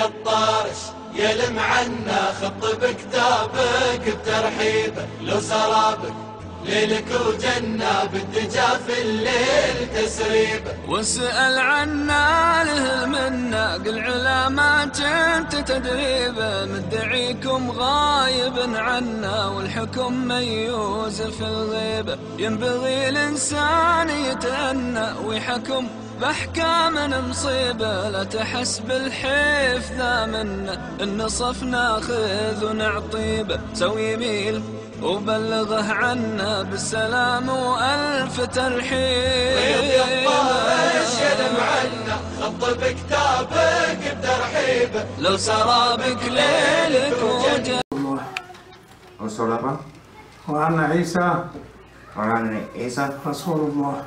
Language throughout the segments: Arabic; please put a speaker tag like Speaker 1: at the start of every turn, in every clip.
Speaker 1: الطارش يلم عنا خط بكتابك بترحيبه، لو سرابك ليلك وجنة بالدجا في الليل تسريبه.
Speaker 2: واسأل عنا له المنة قل علامات انت تدريبه، مدعيكم غايب عنا والحكم ميوز في الغيبة. ينبغي الإنسان يتأنى ويحكم بأحكام مصيبة، لا تحس بالحيف ذا منه النصف ناخذ ونعطيبه. سوي يميل وبلغه عنا بالسلام وألف ترحيب.
Speaker 1: يا الطارش يلم عنا خط بكتابك بترحيبه،
Speaker 2: لو سرابك ليلك وجه.
Speaker 3: الله
Speaker 4: وأنا عيسى رسول الله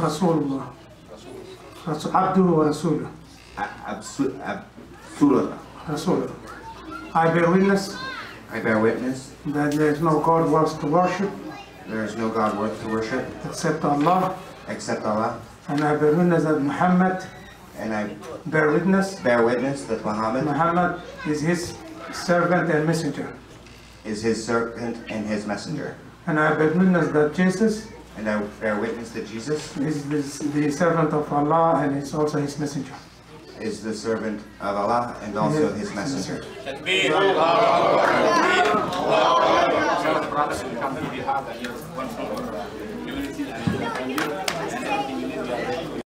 Speaker 4: رسول الله عبده ورسوله رسوله. I bear witness that there is no God worth to worship except Allah, and I bear witness that Muhammad bear witness
Speaker 3: that
Speaker 4: Muhammad is his servant and messenger, and I bear witness that Jesus is the servant of Allah and is also his messenger.
Speaker 3: Is the servant of Allah and also his messenger.
Speaker 5: تكبير.